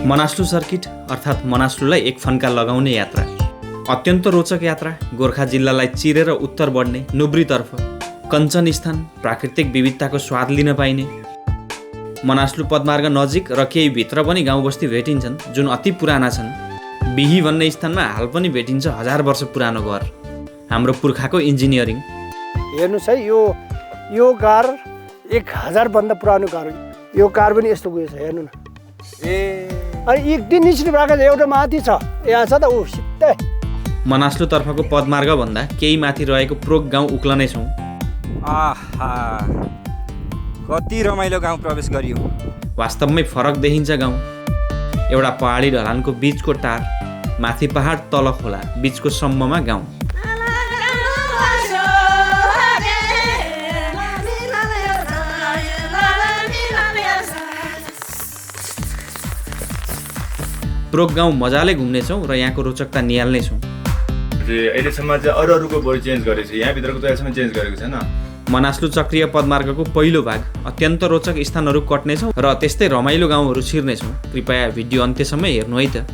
Manaslu circuit अर्थात् मनास्लुलाई एक फन्का लगाउने यात्रा। अत्यन्त रोचक यात्रा। गोर्खा जिल्लालाई चिरेर उत्तर बढ्ने नुब्रीतर्फ कञ्चन स्थान, प्राकृतिक विविधताको स्वाद लिन पाइने। मनास्लु पदमार्ग नजिक र केही भित्र पनि गाउँ बस्ती भेटिन्छन् जुन अति पुराना छन्। बिही भन्ने स्थानमा हाल पनि भेटिन्छ 1000 वर्ष पुरानो घर, हाम्रो पुर्खाको इन्जिनियरिङ। हेर्नुहोस् है, यो कार 1000 भन्दा पुरानो कार हो। यो कार पनि यस्तो गयो छ, हेर्नु न। अनि एक दिन निस्किनु भएको छ, एउटा माथि छ, यहाँ छ त ऊ सिधै। मनास्लु तर्फको पदमार्ग भन्दा केही माथि रहेको प्रोक गाउँ उक्लनै छौँ। आहा, कति रमाइलो गाउँ प्रवेश गरियो। वास्तवमै फरक देखिन्छ गाउँ। एउटा पहाडी ढलानको बीचको टार, माथि पहाड तल खोला, बीचको सम्ममा गाउँ। प्रोक गाउँ मजाले घुम्नेछौँ र यहाँको रोचकता निहाल्नेछौँ। अहिलेसम्म चाहिँ अरूको बढी चेन्ज गरेको छ, यहाँभित्रको त अहिलेसम्म चेन्ज गरेको छैन। मनास्लु चक्रीय पदमार्गको पहिलो भाग अत्यन्त रोचक स्थानहरू कट्नेछौँ र त्यस्तै रमाइलो गाउँहरू छिर्नेछौँ। कृपया भिडियो अन्त्यसम्म हेर्नु है त।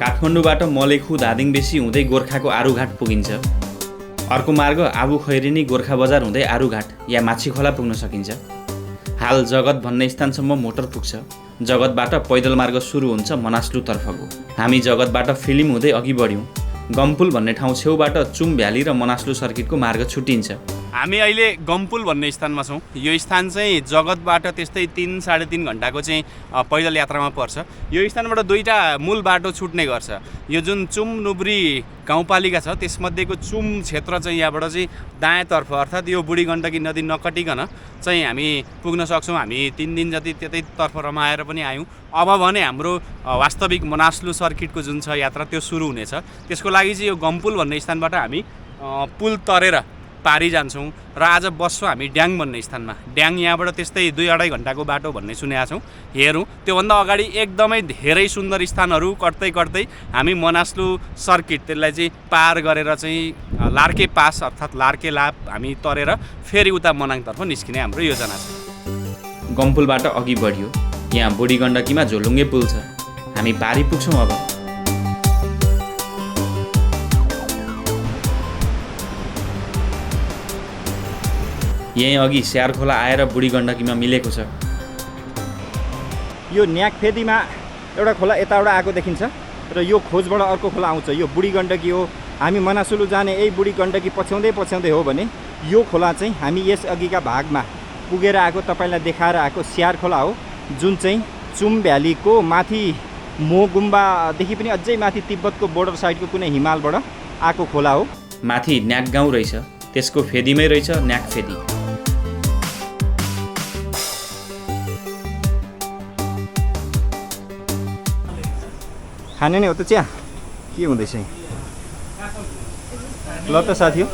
काठमाडौँबाट मलेखु धादिङबेसी हुँदै गोर्खाको आरुघाट पुगिन्छ। अर्को मार्ग आबु खैरेनी गोर्खा बजार हुँदै आरुघाट या माछी खोला पुग्न सकिन्छ। हाल जगत भन्ने स्थानसम्म मोटर पुग्छ। जगतबाट पैदल मार्ग सुरु हुन्छ मनास्लु तर्फको। हामी जगतबाट फिल्म हुँदै अघि बढ्यौँ। गम्पुल भन्ने ठाउँ छेउबाट चुम भ्याली र मनास्लु सर्किटको मार्ग छुट्टिन्छ। हामी अहिले गम्पुल भन्ने स्थानमा छौँ। यो स्थान चाहिँ जगतबाट त्यस्तै 3-3.5 घन्टाको चाहिँ पैदल यात्रामा पर्छ। यो स्थानबाट दुईवटा मूल बाटो छुट्ने गर्छ। यो जुन चुम नुब्री गाउँपालिका छ त्यसमध्येको चुम क्षेत्र चाहिँ यहाँबाट चाहिँ दायाँतर्फ अर्थात् यो बुढी गण्डकी नदी नकटिकन चाहिँ हामी पुग्न सक्छौँ। हामी 3 दिन जति त्यतैतर्फ रमाएर पनि आयौँ। अब भने हाम्रो वास्तविक मनास्लु सर्किटको जुन छ यात्रा त्यो सुरु हुनेछ। त्यसको लागि चाहिँ यो गम्पुल भन्ने स्थानबाट हामी पुल तरेर पारी जान्छौँ र आज बस्छौँ हामी ड्याङ भन्ने स्थानमा। ड्याङ यहाँबाट त्यस्तै 2-2.5 घन्टाको बाटो भन्ने सुनेका छौँ। हेरौँ, त्योभन्दा अगाडि एकदमै धेरै सुन्दर स्थानहरू कट्दै कट्दै हामी मनास्लु सर्किट त्यसलाई चाहिँ पार गरेर चाहिँ लार्के पास अर्थात् लार्के लाप हामी तरेर फेरि उता मनाङतर्फ निस्किने हाम्रो योजना छ। गम्पुलबाट अघि बढ्यो। यहाँ बुढी गण्डकीमा झोलुङ्गे पुल छ। हामी पारी पुग्छौँ अब। यहीँ अघि स्याहार खोला आएर बुढी गण्डकीमा मिलेको छ। यो न्याकफेदीमा एउटा खोला यताबाट आएको देखिन्छ र यो खोजबाट अर्को खोला आउँछ। यो बुढी गण्डकी हो। हामी मनासुलु जाने यही बुढी गण्डकी पछ्याउँदै पछ्याउँदै हो भने यो खोला चाहिँ हामी यस अघिका भागमा पुगेर आएको तपाईँलाई देखाएर आएको स्याहार खोला हो, जुन चाहिँ चुम भ्यालीको माथि मो गुम्बादेखि पनि अझै माथि तिब्बतको बोर्डर साइडको कुनै हिमालबाट आएको खोला हो। माथि न्याक गाउँ रहेछ, त्यसको फेदीमै रहेछ न्याक फेदी। खाने नै हो त चिया? के हुँदैछ? ल त साथी हो,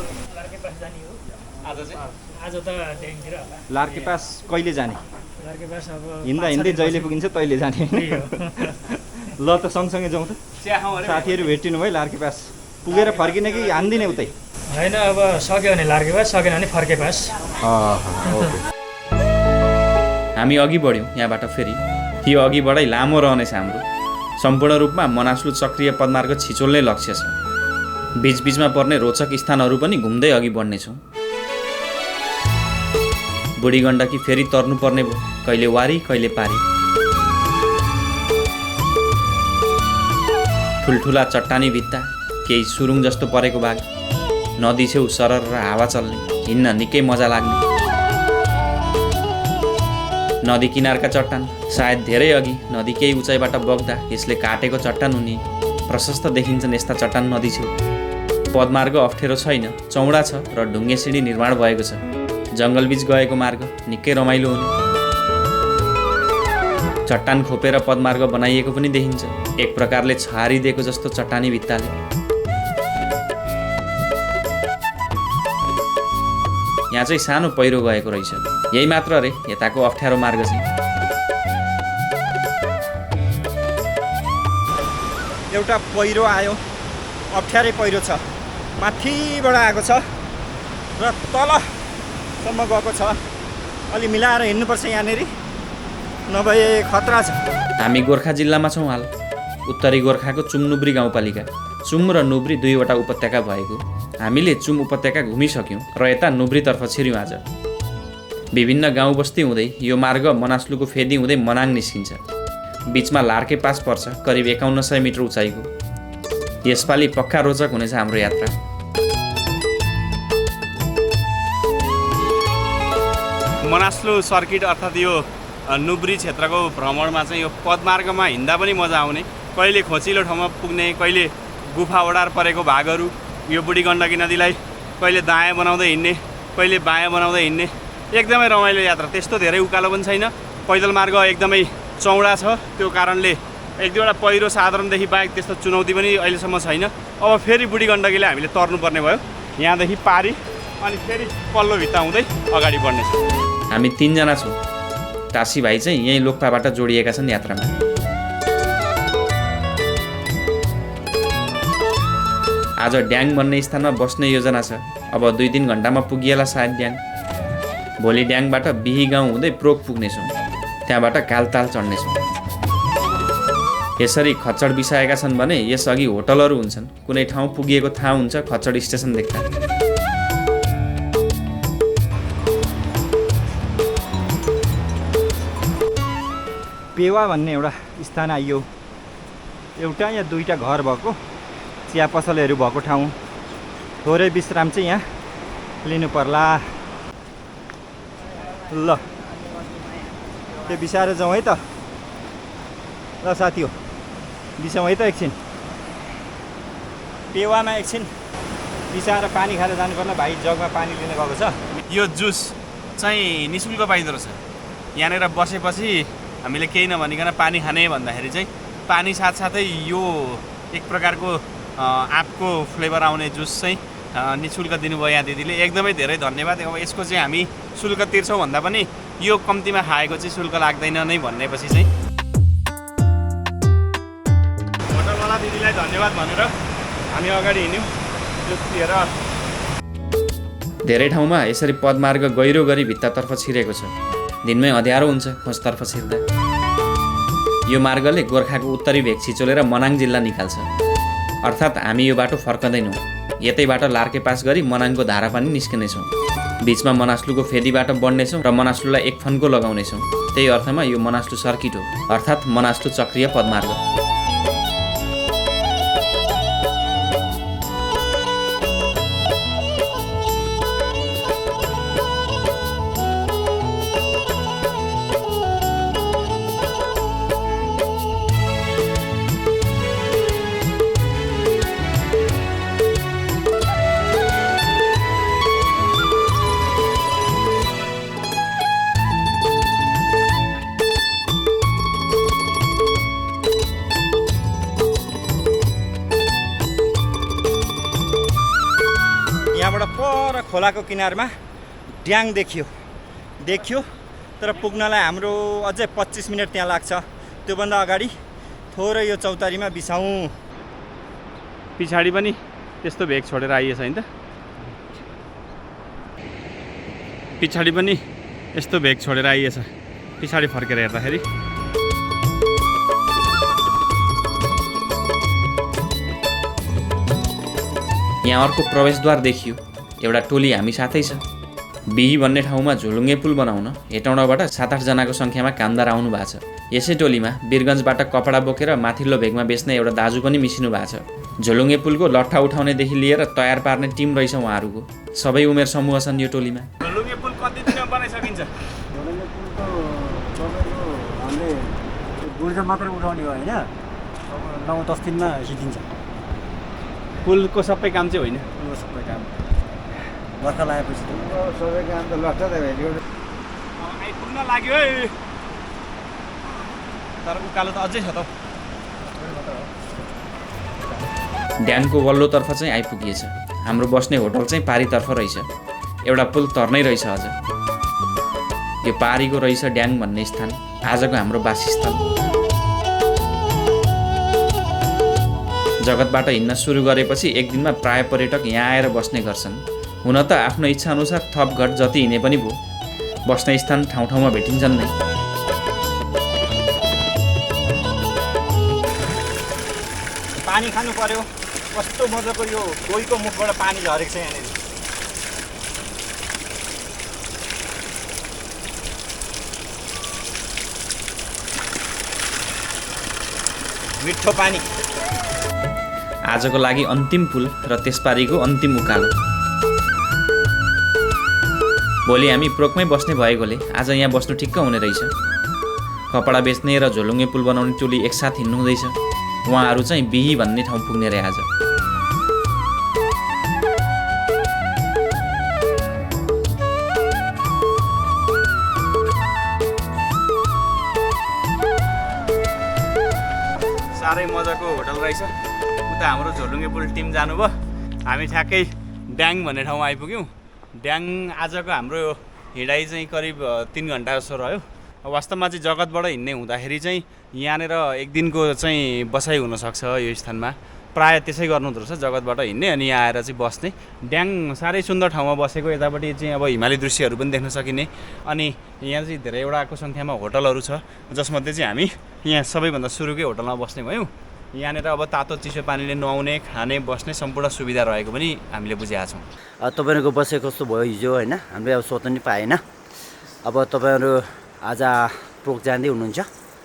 लार्के पास कहिले जाने? हिँड्दा हिँड्दै जहिले पुगिन्छ तैले जाने। ल त सँगसँगै जाउँ त। साथीहरू भेटिनु भयो लार्के पास पुगेर फर्किने कि हान्दिने उतै? होइन, अब सक्यो भने लार्के पास, सकेन भने फर्के पास। हामी अघि बढ्यौँ यहाँबाट फेरि। यो अघिबाटै लामो रहनेछ हाम्रो। सम्पूर्ण रूपमा मनास्लु चक्रीय पदमार्ग छिचोल्ने लक्ष्य छ। बीचबीचमा पर्ने रोचक स्थानहरू पनि घुम्दै अघि बढ्नेछौँ। बुढी गण्डकी फेरि तर्नुपर्ने भयो, कहिले वारी कहिले पारी। ठुल्ठुला चट्टानी भित्ता, केही सुरुङ जस्तो परेको भाग, नदी छेउ सरर र हावा चल्ने, हिँड्न निकै मजा लाग्ने। नदी किनारका चट्टान, सायद धेरै अघि नदी केही उचाइबाट बग्दा यसले काटेको चट्टान हुने। प्रशस्त देखिन्छन् यस्ता चट्टान नदी छेउ। पदमार्ग अप्ठ्यारो छैन, चौडा छ र ढुङ्गे सिँढी निर्माण भएको छ। जङ्गलबीच गएको मार्ग निकै रमाइलो हुने। चट्टान खोपेर पदमार्ग बनाइएको पनि देखिन्छ, एक प्रकारले छहारिदिएको जस्तो चट्टानी भित्ताले। यहाँ चाहिँ सानो पहिरो गएको रहेछ। यही मात्र रे यताको अप्ठ्यारो मार्ग चाहिँ। एउटा पहिरो आयो, अप्ठ्यारै पहिरो छ। माथिबाट आएको छ र तलसम्म गएको छ। अलि मिलाएर हिँड्नुपर्छ यहाँनिर, नभए खतरा छ। हामी गोर्खा जिल्लामा छौँ हाल। उत्तरी गोर्खाको चुम नुब्री गाउँपालिका। चुम र नुब्री दुईवटा उपत्यका भएको हामीले चुम उपत्यका घुमिसक्यौँ र यता नुब्रीतर्फ छिर्यौँ आज। विभिन्न गाउँ बस्ती हुँदै यो मार्ग मनास्लुको फेदी हुँदै मनाङ निस्किन्छ। बिचमा लार्के पास पर्छ, करिब 5100 मिटर उचाइको। यसपालि पक्का रोचक हुनेछ हाम्रो यात्रा। मनास्लु सर्किट अर्थात् यो नुब्री क्षेत्रको भ्रमणमा चाहिँ यो पदमार्गमा हिँड्दा पनि मजा आउने, कहिले खोचिलो ठाउँमा पुग्ने, कहिले गुफा ओडार परेको भागहरू, यो बुढी गण्डकी नदीलाई कहिले दायाँ बनाउँदै हिँड्ने, कहिले बायाँ बनाउँदै हिँड्ने, एकदमै रमाइलो यात्रा। त्यस्तो धेरै उकालो पनि छैन, पैदल मार्ग एकदमै चौडा छ, त्यो कारणले एक दुईवटा पहिरो साधारणदेखि बाहेक त्यस्तो चुनौती पनि अहिलेसम्म छैन। अब फेरि बुढी गण्डकीले हामीले तर्नुपर्ने भयो, यहाँदेखि पारी अनि फेरि पल्लो भित्ता हुँदै अगाडि बढ्नेछौँ। हामी 3 जना छौँ। टासी भाइ चाहिँ यहीँ लोक्पाबाट जोडिएका छन् यात्रामा। आज ड्याङ भन्ने स्थानमा बस्ने योजना छ। अब 2-3 घन्टामा पुगिएला सायद ड्याङ। भोलि ड्याङबाट बिही गाउँ हुँदै प्रोक पुग्नेछौँ, त्यहाँबाट कालताल चढ्नेछौँ। यसरी खच्चड बिसाएका छन् भने यसअघि होटलहरू हुन्छन्। कुनै ठाउँ पुगिएको थाहा हुन्छ खच्चड स्टेसन देख्दा। पेवा भन्ने एउटा स्थान आइयो। एउटा या दुईवटा घर भएको, चिया पसलहरू भएको ठाउँ। थोरै विश्राम चाहिँ यहाँ लिनु पर्ला। ल त्यो बिसाएर जाउँ है त। ल साथी हो, बिसाउँ है त एकछिन। पेवामा एकछिन बिसाएर पानी खाएर जानुपर्ने। भाइ जगमा पानी लिन गएको छ। यो जुस चाहिँ निःशुल्क पाइँदो रहेछ। यहाँनिर बसेपछि हामीले केही नभनिकन पानी खाने भन्दाखेरि चाहिँ पानी साथसाथै यो एक प्रकारको आँपको फ्लेभर आउने जुस चाहिँ निःशुल्क दिनुभयो यहाँ दिदीले। एकदमै धेरै धन्यवाद। अब यसको चाहिँ हामी शुल्क तिर्छौँ भन्दा पनि यो कम्तीमा खाएको चाहिँ शुल्क लाग्दैन नै भन्नेपछि चाहिँ होटलवाला दिदीलाई धन्यवाद भनेर हामी अगाडि हिँड्यौँ। जुस पिएर धेरै ठाउँमा यसरी पदमार्ग गहिरो गरी भित्तातर्फ छिरेको छ। दिनमै अँध्यारो हुन्छ खोजतर्फ छिर्दा। यो मार्गले गोर्खाको उत्तरी भेग छिचोलेर मनाङ जिल्ला निकाल्छ। अर्थात् हामी यो बाटो फर्कँदैनौँ। यतैबाट लार्के पास गरी मनाङको धारापानी निस्किनेछौँ। बिचमा मनास्लुको फेदीबाट बढ्नेछौँ र मनास्लुलाई एक फन्को लगाउनेछौँ। त्यही अर्थमा यो मनास्लु सर्किट हो, अर्थात् मनास्लु चक्रीय पदमार्ग। यहाँबाट पर खोलाको किनारमा ड्याङ देखियो तर पुग्नलाई हाम्रो अझै 25 मिनट त्यहाँ लाग्छ। त्योभन्दा अगाडि थोरै यो चौतारीमा बिसाउँ। पछाडि पनि त्यस्तो भेग छोडेर आइएछ नि त। पछाडि पनि यस्तो भेग छोडेर आइएछ। पछाडि फर्केर हेर्दाखेरि यहाँ अर्को प्रवेशद्वार देखियो। एउटा टोली हामी साथै छ। बिही भन्ने ठाउँमा झुलुङ्गे पुल बनाउन हेटौँडाबाट 7-8 जनाको सङ्ख्यामा कामदार आउनु भएको छ। यसै टोलीमा वीरगन्जबाट कपडा बोकेर माथिल्लो भेगमा बेच्ने एउटा दाजु पनि मिसिनु भएको छ। झुलुङ्गे पुलको लट्ठा उठाउनेदेखि लिएर तयार पार्ने टिम रहेछ उहाँहरूको। सबै उमेर समूह छन् यो टोलीमा। झुलुङ्गे पुल कति दिनमा बनाइसकिन्छ? झुलुङ्गे पुलको तपाईँको हामीले गुर्जा मात्र उठाउने हो होइन, 9-10 दिनमा सिद्धिन्छ। पुलको सबै काम चाहिँ होइन, पुलको सबै काम बर्खा लगाएपछि सबै काम त लट्ठा त भेट्यो। आइपुग्न लाग्यो है, तर उकालो त अझै छ त। ड्याङको वल्लोतर्फ चाहिँ आइपुगिएछ। हाम्रो बस्ने होटल चाहिँ पारीतर्फ रहेछ। एउटा पुल तर्नै रहेछ अझ। यो पारीको रहेछ ड्याङ भन्ने स्थान, आजको हाम्रो वासस्थल। जगतबाट हिँड्न सुरु गरेपछि एक दिनमा प्राय पर्यटक यहाँ आएर बस्ने गर्छन्। हुन त आफ्नो इच्छाअनुसार थप घट जति हिँडे पनि भयो, बस्ने स्थान ठाउँ ठाउँमा भेटिन्छन् नै। पानी खानु पर्यो, कस्तो मजाको यो डोईको मुखबाट पानी झरेको छ यहाँनिर। मिठो पानी। आजको लागि अन्तिम पुल र त्यसपारिको अन्तिम उकालो। भोलि हामी प्रोकमै बस्ने भएकोले आज यहाँ बस्नु ठिक्क हुने रहेछ। कपडा बेच्ने र झोलुङ्गे पुल बनाउने टोली एकसाथ हिँड्नु हुँदैछ। उहाँहरू चाहिँ बिही भन्ने ठाउँ पुग्ने रहे आज। साह्रै मजाको होटल रहेछ। उता हाम्रो झोलुङ्गे पुल टिम जानुभयो, हामी ठ्याक्कै ड्याङ भन्ने ठाउँमा आइपुग्यौँ। ड्याङ आजको हाम्रो हिँडाइ चाहिँ करिब 3 घन्टा जस्तो रह्यो। वास्तवमा चाहिँ जगतबाट हिँड्ने हुँदाखेरि चाहिँ यहाँनिर एक दिनको चाहिँ बसाइ हुनसक्छ। यो स्थानमा प्रायः त्यसै गर्नु हुँदो रहेछ, जगतबाट हिँड्ने अनि यहाँ आएर चाहिँ बस्ने। ड्याङ साह्रै सुन्दर ठाउँमा बसेको, यतापट्टि चाहिँ अब हिमाली दृश्यहरू पनि देख्न सकिने। अनि यहाँ चाहिँ धेरैवटाको सङ्ख्यामा होटलहरू छ, जसमध्ये चाहिँ हामी यहाँ सबैभन्दा सुरुकै होटलमा बस्ने भयौँ। यहाँनिर अब तातो चिसो पानीले नुहाउने, खाने, बस्ने सम्पूर्ण सुविधा रहेको पनि हामीले बुझेका छौँ। तपाईँहरूको बसे कस्तो भयो हिजो होइन, हामीले अब सोध्नु नि पाएन। अब तपाईँहरू आज प्रोक जाँदै हुनुहुन्छ,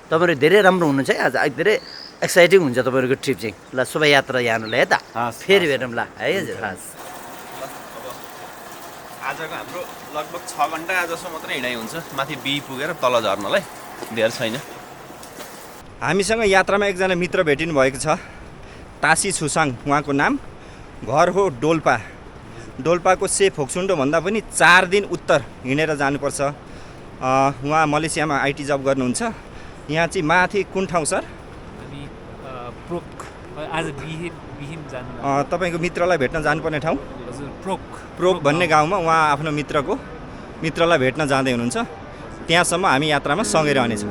तपाईँहरू धेरै राम्रो हुनुहुन्छ है। आज धेरै एक्साइटिङ हुन्छ तपाईँहरूको ट्रिप चाहिँ। ल शोभायात्रा यहाँलाई है त, फेरि भेटौँ ल है हजुर। हस्, आजको हाम्रो लगभग 6 घन्टा जसो मात्रै हिँडाइ हुन्छ माथि बिही पुगेर तल झर्नलाई, धेर छैन। हामीसँग यात्रामा एकजना मित्र भेटिनु भएको छ, तासी छुसाङ उहाँको नाम। घर हो डोल्पा। डोल्पाको से फोक्सुन्डो भन्दा पनि 4 दिन उत्तर हिँडेर जानुपर्छ। उहाँ मलेसियामा आइटी जब गर्नुहुन्छ। यहाँ चाहिँ माथि कुन ठाउँ सर? प्रोक। आज बिहिम जानु। तपाईँको मित्रलाई भेट्न जानुपर्ने ठाउँ हजुर प्रोक। प्रोक भन्ने गाउँमा उहाँ आफ्नो मित्रलाई भेट्न जाँदै हुनुहुन्छ। त्यहाँसम्म हामी यात्रामा सँगै रहनेछौँ।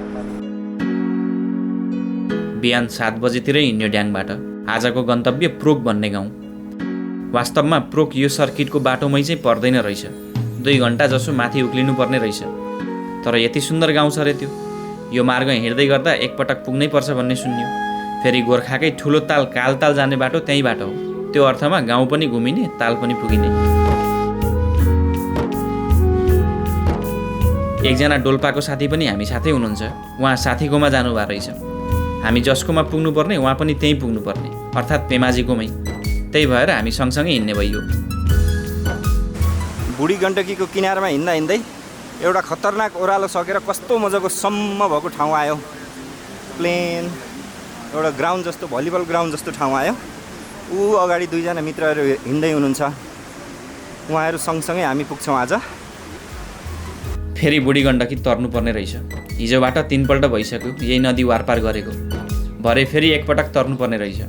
बिहान 7 बजेतिरै हिँड्यो ड्याङबाट। आजको गन्तव्य प्रोक भन्ने गाउँ। वास्तवमा प्रोक यो सर्किटको बाटोमै चाहिँ पर्दैन रहेछ, 2 घन्टा जसो माथि उक्लिनु पर्ने रहेछ। तर यति सुन्दर गाउँ छ रे त्यो। यो मार्ग हिँड्दै गर्दा एकपटक पुग्नै पर्छ भन्ने सुन्यो। फेरि गोर्खाकै ठुलो ताल कालताल जाने बाटो त्यही बाटो हो। त्यो अर्थमा गाउँ पनि घुमिने, ताल पनि पुगिने। एकजना डोल्पाको साथी पनि हामी साथै हुनुहुन्छ। उहाँ साथीकोमा जानुभएको रहेछ। हामी जसकोमा पुग्नुपर्ने उहाँ पनि त्यहीँ पुग्नुपर्ने, अर्थात् पेमाजीकोमै। त्यही भएर हामी सँगसँगै हिँड्ने भइयो। बुढी गण्डकीको किनारमा हिँड्दा हिँड्दै एउटा खतरनाक ओह्रालो सकेर कस्तो मजाको सम्म भएको ठाउँ आयो। प्लेन एउटा ग्राउन्ड जस्तो, भलिबल ग्राउन्ड जस्तो ठाउँ आयो। अगाडि 2 जना मित्रहरू हिँड्दै हुनुहुन्छ। उहाँहरू सँगसँगै हामी पुग्छौँ आज। फेरि बुढी गण्डकी तर्नुपर्ने रहेछ। हिजोबाट 3 पल्ट भइसक्यो यही नदी वारपार गरेको। भरे फेरि एकपटक तर्नुपर्ने रहेछ।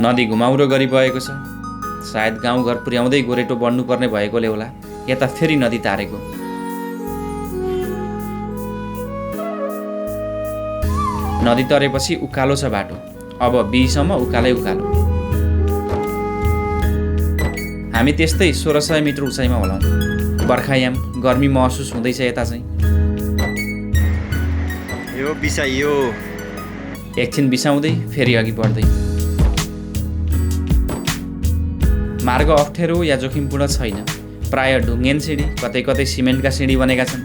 नदी घुमाउरो गरी बगेको छ। सायद गाउँघर पुर्याउँदै गोरेटो बढ्नुपर्ने भएकोले होला यता फेरि नदी तारेको। नदी तरेपछि उकालो छ बाटो। अब बिहीसम्म उकालै उकालो। हामी त्यस्तै 1600 मिटर उचाइमा होलाौँ। बर्खायाम, गर्मी महसुस हुँदैछ यता चाहिँ। यो बिसाइयो। एकछिन बिसाउँदै फेरि अघि बढ्दै। मार्ग अप्ठ्यारो या जोखिमपूर्ण छैन। प्राय ढुङ्गेन सिँढी, कतै कतै सिमेन्टका सिँढी बनेका छन्।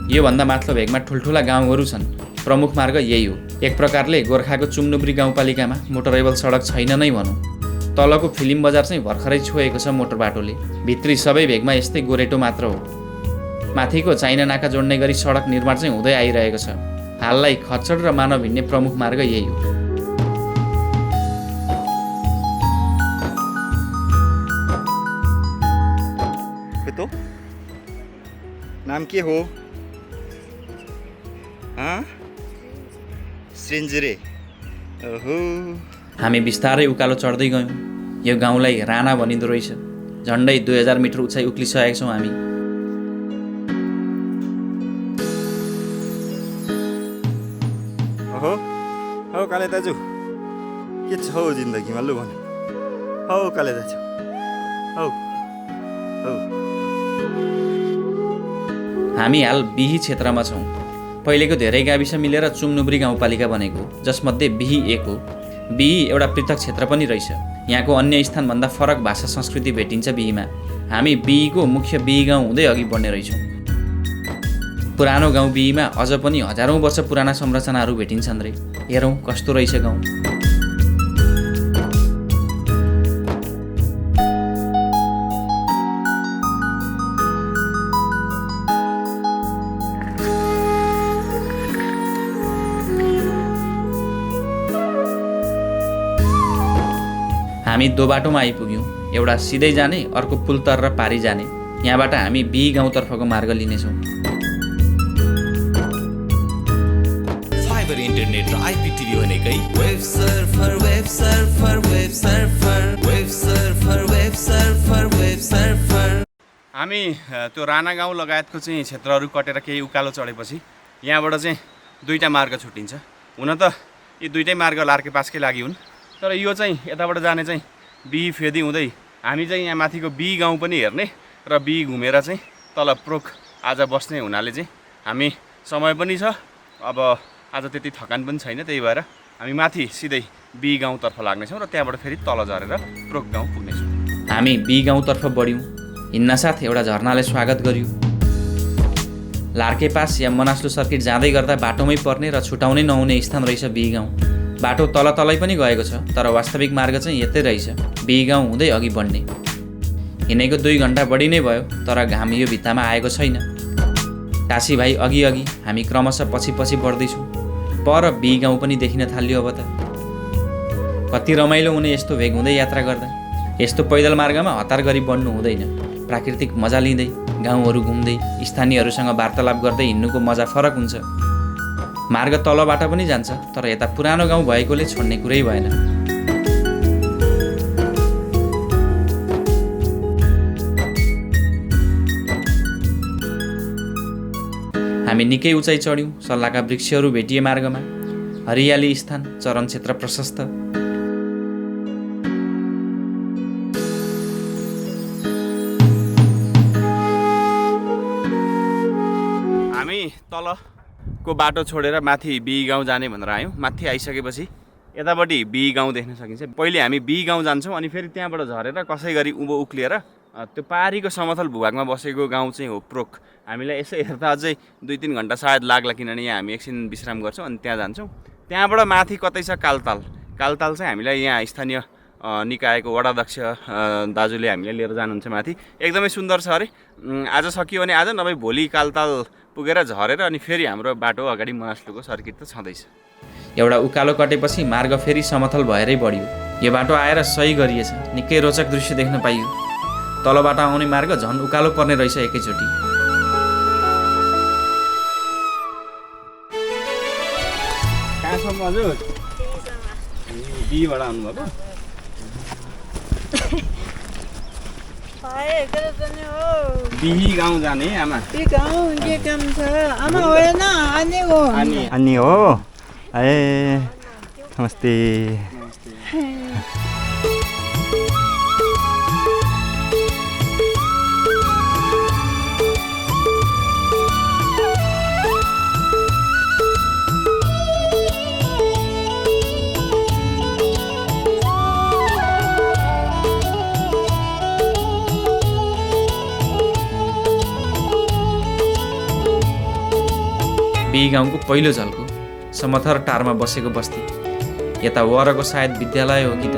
योभन्दा माथिल्लो भेगमा ठुल्ठुला गाउँहरू छन्। प्रमुख मार्ग यही हो। एक प्रकारले गोर्खाको चुम्नुब्री गाउँपालिकामा मोटरेबल सडक छैन नै भनौँ। तलको फिल्म बजार चाहिँ भर्खरै छोएको छ मोटर बाटोले। भित्री सबै भेगमा यस्तै गोरेटो मात्र हो। माथिको चाइना नाका जोड्ने गरी सडक निर्माण चाहिँ हुँदै आइरहेको छ। हाललाई खच्चड र मानव हिँड्ने प्रमुख मार्ग यही हो। नाम के हो? श्रीन्जिरे। ओहो। हामी बिस्तारै उकालो चढ्दै गयौँ। यो गाउँलाई राणा भनिँदो रहेछ। झन्डै 2000 मिटर उचाइ उक्लिसकेका छौँ हामी। ओहो, हो काले दाजु, के छ हौ जिन्दगीमा लु भन हौ कलेजा छ हौ हौ हामी हाल बिही क्षेत्रमा छौँ। पहिलेको धेरै गाविस मिलेर चुमनुब्री गाउँपालिका बनेको, जसमध्ये बिही एक हो। बिही एउटा पृथक क्षेत्र पनि रहेछ। यहाँको अन्य स्थानभन्दा फरक भाषा संस्कृति भेटिन्छ बिहीमा। हामी बिहीको मुख्य बिही गाउँ हुँदै अघि बढ्ने रहेछौँ। पुरानो गाउँ बिहीमा अझ पनि हजारौँ वर्ष पुराना संरचनाहरू भेटिन्छन् रे। हेरौँ कस्तो रहेछ गाउँ। हामी दो बाटोमा आइपुग्यौँ। एउटा सिधै जाने, अर्को पुल तरेर पारी जाने। यहाँबाट हामी बिही गाउँतर्फको मार्ग लिनेछौँ। फाइबर इन्टरनेट र आइपिटिभी भनेकै web surfer web surfer web surfer web surfer web surfer web surfer. हामी त्यो राणा गाउँ लगायतको चाहिँ क्षेत्रहरू कटेर केही उकालो चढेपछि यहाँबाट चाहिँ दुईटा मार्ग छुट्टिन्छ। हुन त यी दुईटै मार्ग लार्के पासकै लागि हुन्, तर यो चाहिँ यताबाट जाने चाहिँ बिही फेदी हुँदै हामी चाहिँ यहाँ माथिको बिही गाउँ पनि हेर्ने र बिही घुमेर चाहिँ तल प्रोक आज बस्ने हुनाले चाहिँ हामी समय पनि छ। अब आज त्यति थकान पनि छैन, त्यही भएर हामी माथि सिधै बिही गाउँतर्फ लाग्नेछौँ र त्यहाँबाट फेरि तल झरेर प्रोक गाउँ पुग्नेछौँ। हामी बिही गाउँतर्फ बढ्यौँ। हिँड्नसाथ एउटा झरनाले स्वागत गर्यो। लार्के पास या मनास्लु सर्किट जाँदै गर्दा बाटोमै पर्ने र छुटाउनै नहुने स्थान रहेछ बिही गाउँ। बाटो तलै पनि गएको छ, तर वास्तविक मार्ग चाहिँ यतै रहेछ, बिही गाउँ हुँदै अघि बढ्ने। हिँडेको 2 घन्टा बढी नै भयो, तर घाम यो भित्तामा आएको छैन। टासी भाइ अघि अघि, हामी क्रमशः पछि पछि बढ्दैछौँ। पर बिही गाउँ पनि देखिन थाल्यो। अब त कति रमाइलो हुने यस्तो भेग हुँदै यात्रा गर्दा। यस्तो पैदल मार्गमा हतार गरी बढ्नु हुँदैन। प्राकृतिक मजा लिँदै, गाउँहरू घुम्दै, स्थानीयहरूसँग वार्तालाप गर्दै हिँड्नुको मजा फरक हुन्छ। मार्ग तलबाट पनि जान्छ, तर यता पुरानो गाउँ भएकोले छोड्ने कुरै भएन। हामी निकै उचाइ चढ्यौँ। सल्लाहका वृक्षहरू भेटिए मार्गमा। हरियाली स्थान, चरण क्षेत्र प्रशस्त। हामी तलको बाटो छोडेर माथि बिही गाउँ जाने भनेर आयौँ। माथि आइसकेपछि यतापट्टि बिही गाउँ देख्न सकिन्छ। पहिले हामी बिही गाउँ जान्छौँ, अनि फेरि त्यहाँबाट झरेर कसै गरी उँभो उक्लिएर त्यो पारीको समतल भूभागमा बसेको गाउँ चाहिँ हो प्रोक। हामीलाई यसो हेर्दा अझै 2-3 घन्टा सायद लाग्ला, किनभने यहाँ हामी एकछिन विश्राम गर्छौँ अनि त्यहाँ जान्छौँ। त्यहाँबाट माथि कतै छ कालताल। कालताल चाहिँ हामीलाई यहाँ स्थानीय निकायको वडाध्यक्ष दाजुले हामीलाई लिएर जानुहुन्छ माथि। एकदमै सुन्दर छ अरे। आज सकियो भने आज, नभए भोलि कालताल पुगेर झरेर अनि फेरि हाम्रो बाटो अगाडि मनास्लुको सर्किट त छँदैछ। एउटा उकालो कटेपछि मार्ग फेरि समतल भएरै बढ्यो। यो बाटो आएर सही गरिएछ। निकै रोचक दृश्य देख्न पाइयो। तलबाट आउने मार्ग झन् उकालो पर्ने रहेछ एकैचोटि। कहाँसम्म हजुर? बिहीबाट आउनुभएको? बिही गाउँ जाने आमा? अनि हो। ए नमस्ते। बिही गाउँको पहिलो झल्को। समथर टारमा बसेको बस्ती। यता वरको सायद विद्यालय हो कि त।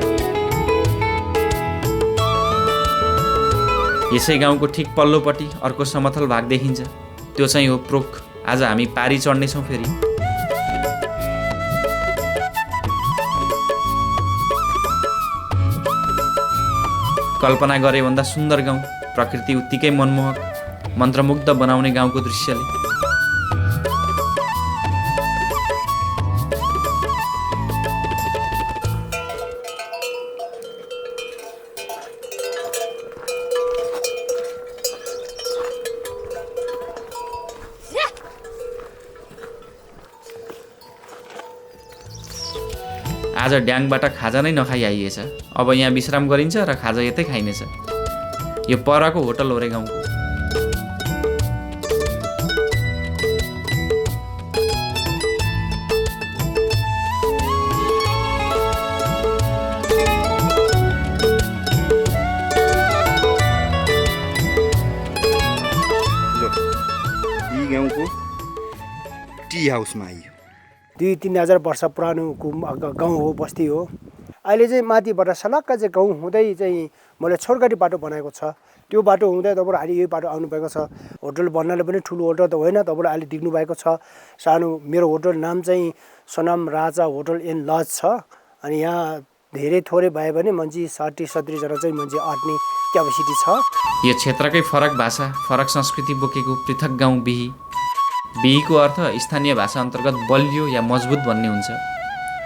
यसै गाउँको ठिक पल्लोपट्टि अर्को समथल भाग देखिन्छ। त्यो चाहिँ हो प्रोक। आज हामी पारी चढ्नेछौँ फेरि। कल्पना गरे भन्दा सुन्दर गाउँ। प्रकृति उत्तिकै मनमोहक, मन्त्रमुग्ध बनाउने गाउँको दृश्यले। आज ड्याङबाट खाजा नै नखाइ आइएछ। अब यहाँ विश्राम गरिन्छ र खाजा यतै खाइनेछ। यो परको होटल हो रे गाउँको। गाउँको टी हाउसमा आइयो। 2-3 हजार वर्ष पुरानो गाउँ हो, बस्ती हो। अहिले चाहिँ माथिबाट सलक्क चाहिँ गाउँ हुँदै चाहिँ मैले छोरकाटी बाटो बनाएको छ। त्यो बाटो हुँदै तपाईँहरू अहिले यही बाटो आउनुभएको छ। होटल भन्नाले पनि ठुलो होटल त होइन, तपाईँहरू अहिले देख्नु भएको छ। सानो मेरो होटल नाम चाहिँ सोनाम राजा होटल एन्ड लज छ। अनि यहाँ धेरै थोरै भए पनि मान्छे 60-70 जना चाहिँ मान्छे अट्ने क्यापेसिटी छ। यो क्षेत्रकै फरक भाषा, फरक संस्कृति बोकेको पृथक गाउँ बिही। बिहीको अर्थ स्थानीय भाषा अन्तर्गत बलियो या मजबुत भन्ने हुन्छ।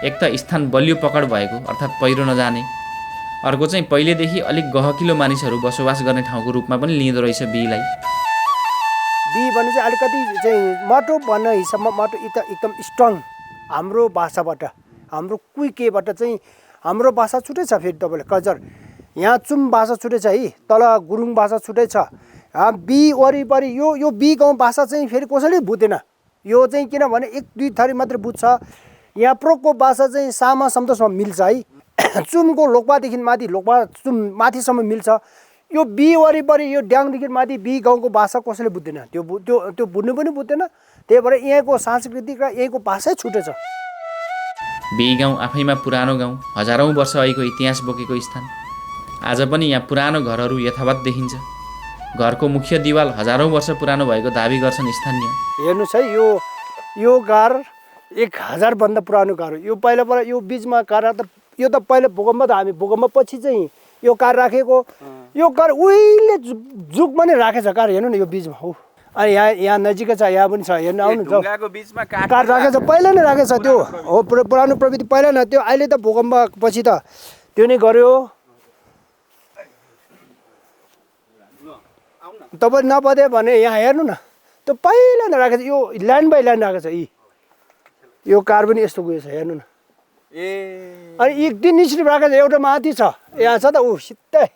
एक त स्थान बलियो पकड भएको अर्थात् पहिरो नजाने, अर्को चाहिँ पहिलेदेखि अलिक गहकिलो मानिसहरू बसोबास गर्ने ठाउँको रूपमा पनि लिँदो रहेछ बिहीलाई। बिही भने चाहिँ अलिकति चाहिँ माटो भन्ने हिसाबमा माटो एकदम स्ट्रङ। हाम्रो भाषाबाट, हाम्रो केबाट चाहिँ हाम्रो भाषा छुट्टै छ। फेरि तपाईँले कल्चर यहाँ चुम भाषा छुट्टै छ है, तल गुरुङ भाषा छुट्टै छ। बी वरिपरि यो बी गाउँ भाषा चाहिँ फेरि कसैले बुझ्दैन। यो चाहिँ किनभने 1-2 थरी मात्रै बुझ्छ। यहाँ प्रोकको भाषा चाहिँ सामा सम्तोषमा मिल्छ है। चुमको लोकपादेखि माथि लोकपा चुम माथिसम्म मिल्छ। यो बी वरिपरि यो ड्याङदेखि माथि बी गाउँको भाषा कसैले बुझ्दैन। त्यो बुझ्नु पनि बुझ्दैन। त्यही भएर यहाँको सांस्कृतिक र यहाँको भाषै छुट्टै छ। बिही गाउँ आफैमा पुरानो गाउँ, हजारौँ वर्ष अघिको इतिहास बोकेको स्थान। आज पनि यहाँ पुरानो घरहरू यथावत देखिन्छ। घरको मुख्य दिवाल हजारौँ वर्ष पुरानो भएको दाबी गर्छन् स्थानीय। हेर्नुहोस् है, यो घर 1000 भन्दा पुरानो घर हो। यो पहिला यो बिचमा कार त यो त पहिला भूकम्प त हामी भूकम्प पछि चाहिँ यो कार राखेको। यो कार उहिले जुगमा नै राखेछ कार। हेर्नु न यो बिचमा हो। अनि यहाँ नजिकै छ, यहाँ पनि छ। हेर्नु आउनुहुन्छ कार राखेछ, पहिला नै राखेछ। त्यो हो पुरानो प्रविधि पहिला न। त्यो अहिले त भूकम्प पछि त त्यो नै गर्यो। तपाईँ नपदे भने यहाँ हेर्नु न, त्यो पहिला नै राखेछ। यो ल्यान्ड बाई ल्यान्ड राखेछ। यो कार पनि यस्तो गयो छ, हेर्नु न। अनि एक दिन निस्किनु राखेछ। एउटा माथि छ, यहाँ छ त ऊ सिधै।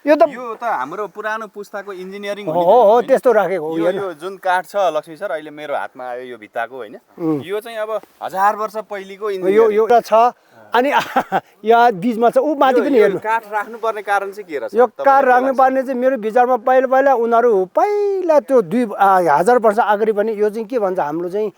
यो त हाम्रो पुरानो पुस्ताको इन्जिनियरिङ हो, त्यस्तो राखेको हो। यो जुन काठ छ लक्ष्मी सर, अहिले मेरो हातमा आयो यो भित्ताको होइन, यो चाहिँ अब 1000 वर्ष पहिलेको यो छ। अनि यहाँ बिचमा छ, ऊ माथि पनि हेर्नु। काठ राख्नुपर्ने कारण चाहिँ के रहेछ? यो कार राख्नुपर्ने चाहिँ मेरो विचारमा पहिला उनीहरू पहिला त्यो 2000 वर्ष अगाडि पनि यो चाहिँ के भन्छ, हाम्रो चाहिँ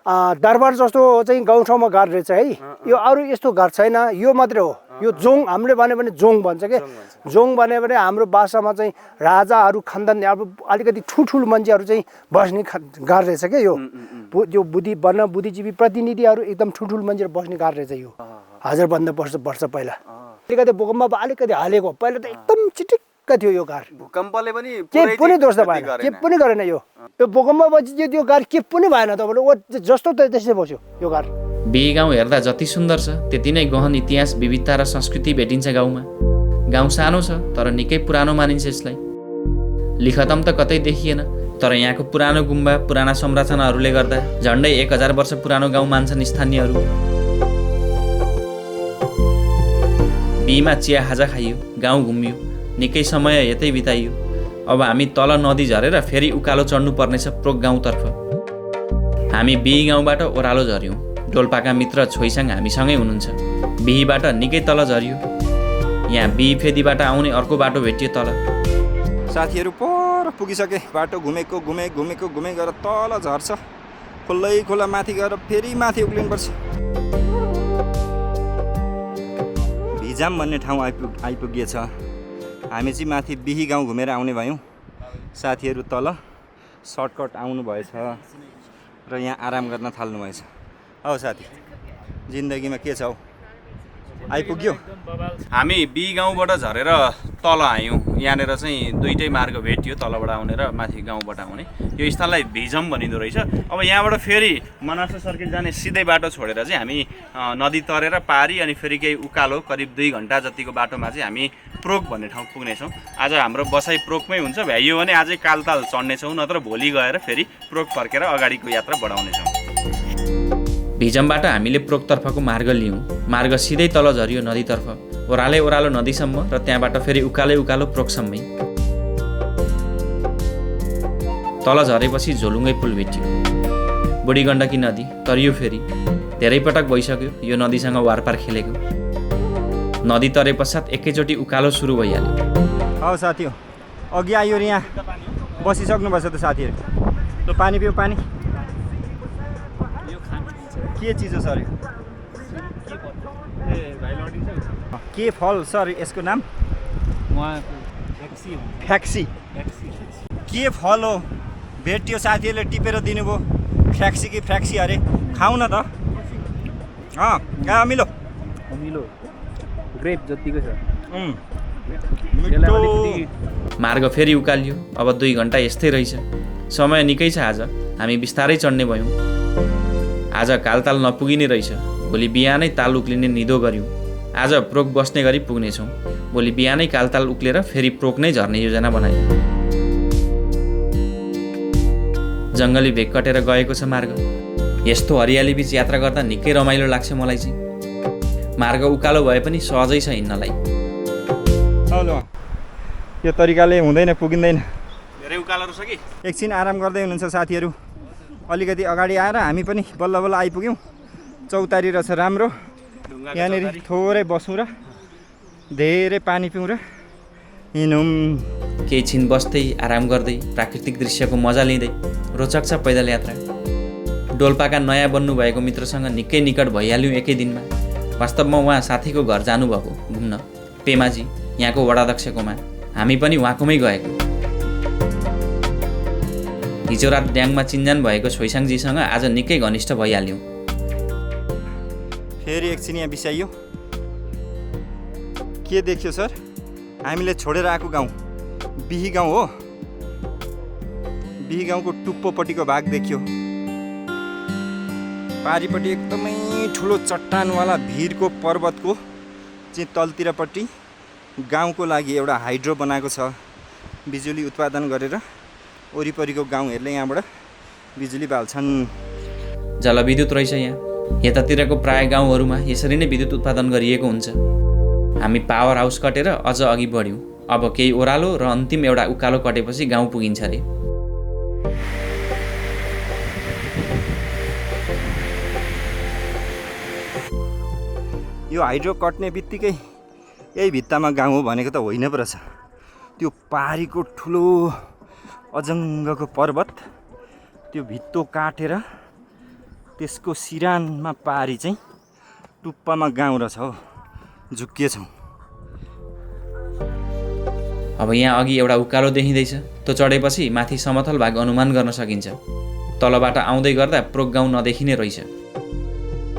दरबार जस्तो चाहिँ गाउँठाउँमा घर रहेछ है। यो अरू यस्तो घर छैन। यो मात्रै हो। यो जोङ हामीले भन्यो भने जोङ भन्छ के। जोङ भन्यो भने हाम्रो भाषामा चाहिँ राजाहरू खानदान अब अलिकति ठुल्ठुलो मान्छेहरू चाहिँ बस्ने घर रहेछ क्या। यो बुद्धिजीवी प्रतिनिधिहरू एकदम ठुल्ठुलो मान्छेहरू बस्ने घर रहेछ। यो 1000 भन्दा वर्ष पहिला अलिकति भूकम्प अलिकति हालेको। पहिला त एकदम चिटिक्क थियो यो घर। भूकम्पले पनि के पनि दोष भएन, के पनि गरेन। यो भूकम्पपछि त्यो घर के पनि भएन। तपाईँले जस्तो त्यसै बस्यो यो घर। बिही गाउँ हेर्दा जति सुन्दर छ त्यति नै गहन इतिहास, विविधता र संस्कृति भेटिन्छ गाउँमा। गाउँ सानो छ तर निकै पुरानो मानिन्छ यसलाई। लिखतम त कतै देखिएन, तर यहाँको पुरानो गुम्बा, पुराना संरचनाहरूले गर्दा झन्डै 1000 वर्ष पुरानो गाउँ मान्छन् स्थानीयहरू। बिहीमा चिया खाजा खाइयो, गाउँ घुमियो, निकै समय यतै बिताइयो। अब हामी तल नदी झरेर फेरि उकालो चढ्नु पर्नेछ प्रोक गाउँतर्फ। हामी बिही गाउँबाट ओह्रालो झऱ्यौँ। डोल्पाका मित्र छोइसाङ हामीसँगै हुनुहुन्छ। बिहीबाट निकै तल झरियो। यहाँ बिही फेदीबाट आउने अर्को बाटो भेटियो तल। साथीहरू पर पुगिसके। बाटो घुमेको गरेर तल झर्छ। खोला माथि गएर फेरि माथि उक्लिनुपर्छ। भिजाम भन्ने ठाउँ आइपुगिएछ। हामी चाहिँ माथि बिही गाउँ घुमेर आउने भयौँ। साथीहरू तल सर्टकट आउनु भएछ र यहाँ आराम गर्न थाल्नु भएछ। औ साथी, जिन्दगीमा के छ हौ? आइपुग्यो। हामी बिही गाउँबाट झरेर तल आयौँ। यहाँनिर चाहिँ दुईटै मार्ग भेटियो, तलबाट आउने र माथि गाउँबाट आउने। यो स्थानलाई भिजम भनिँदो रहेछ। अब यहाँबाट फेरि मनासो सर्किट जाने सिधै बाटो छोडेर चाहिँ हामी नदी तरेर पारी अनि फेरि केही उकालो करिब 2 घन्टा जतिको बाटोमा चाहिँ हामी प्रोक भन्ने ठाउँ पुग्नेछौँ। आज हाम्रो बसाइ प्रोकमै हुन्छ। भ्याइयो भने आजै कालताल चढ्नेछौँ, नत्र भोलि गएर फेरि प्रोक फर्केर अगाडिको यात्रा बढाउनेछौँ। भिजमबाट हामीले प्रोकतर्फको मार्ग लियौँ। मार्ग सिधै तल झरियो नदीतर्फ, ओह्रालै ओह्रालो नदीसम्म र त्यहाँबाट फेरि उकालै उकालो प्रोकसम्मै। तल झरेपछि झोलुङ्गै पुल भेटियो। बुढी गण्डकी नदी तरियो फेरि। धेरै पटक भइसक्यो यो नदीसँग वारपार खेलेको। नदी तरे पश्चात एकैचोटि उकालो सुरु भइहाल्यो। हौ साथी हो, अघि आयो र यहाँ बसिसक्नुपर्छ त साथीहरू। ल पानी पियो, पानी। के चिज हो सर? के फल सर यसको नाम? फ्याक्सी। के फल हो? भेटियो साथीहरूले टिपेर दिनुभयो। फ्याक्सी कि फ्याक्सी अरे, खाऊ न त। अमिलो ग्रेप जतिको छ। मार्ग फेरि उकालियो। अब 2 घन्टा यस्तै रहेछ। समय निकै छ आज। हामी बिस्तारै चढ्ने भयौँ। आज कालताल नपुगिने रहेछ। भोलि बिहानै ताल उक्लिने निदो गऱ्यौँ। आज प्रोक बस्ने गरी पुग्नेछौँ। भोलि बिहानै कालताल उक्लेर फेरि प्रोक नै झर्ने योजना बनायौँ। जङ्गली भेग कटेर गएको छ मार्ग। यस्तो हरियाली बीच यात्रा गर्दा निकै रमाइलो लाग्छ मलाई चाहिँ। मार्ग उकालो भए पनि सहजै छ हिँड्नलाई। यो तरिकाले हुँदैन, पुगिँदैन। धेरै उकालो रहेछ कि। एकछिन आराम गर्दै हुनुहुन्छ साथीहरू। अलिकति अगाडि आएर हामी पनि बल्ल बल्ल आइपुग्यौँ। चौतारी रहेछ राम्रो। यहाँनिर थोरै बसौँ र धेरै पानी पिउँ र हिँडौँ। केही छिन बस्दै आराम गर्दै प्राकृतिक दृश्यको मजा लिँदै रोचक छ पैदल यात्रा। डोल्पाका नयाँ बन्नुभएको मित्रसँग निकै निकट भइहाल्यौँ एकै दिनमा। वास्तवमा उहाँ साथीको घर जानुभएको घुम्न, पेमाजी यहाँको वडाध्यक्षकोमा। हामी पनि उहाँकोमै गएको। हिजो रात ड्याङमा चिन्जान भएको छोइसाङजीसँग आज निकै घनिष्ठ भइहाल्यौँ। फेरि एकछिन यहाँ बिसाइयो। के देख्यो सर? हामीले छोडेर आएको गाउँ बिही गाउँ हो। बिही गाउँको टुप्पोपट्टिको भाग देखियो। पारिपट्टि एकदमै ठुलो चट्टानवाला भिरको पर्वतको चाहिँ तलतिरपट्टि गाउँको लागि एउटा हाइड्रो बनाएको छ। बिजुली उत्पादन गरेर वरिपरिको गाउँहरूले यहाँबाट बिजुली बाल्छन्। जलविद्युत रहेछ यहाँ। यतातिरको प्राय गाउँहरूमा यसरी नै विद्युत उत्पादन गरिएको हुन्छ। हामी पावर हाउस कटेर अझ अघि बढ्यौँ। अब केही ओह्रालो र अन्तिम एउटा उकालो कटेपछि गाउँ पुगिन्छ अरे। यो हाइड्रो कट्ने बित्तिकै यही भित्तामा गाउँ हो भनेको त होइन पो रहेछ। त्यो पारीको ठुलो अजङ्गको पर्वत, त्यो भित्तो काटेर त्यसको सिरानमा पारी चाहिँ टुप्पामा गाउँ रहेछ हो। झुक्किएछौँ। अब यहाँ अघि एउटा उकालो देखिँदैछ। त्यो चढेपछि माथि समथल भाग अनुमान गर्न सकिन्छ। तलबाट आउँदै गर्दा प्रोक गाउँ नदेखिने रहेछ।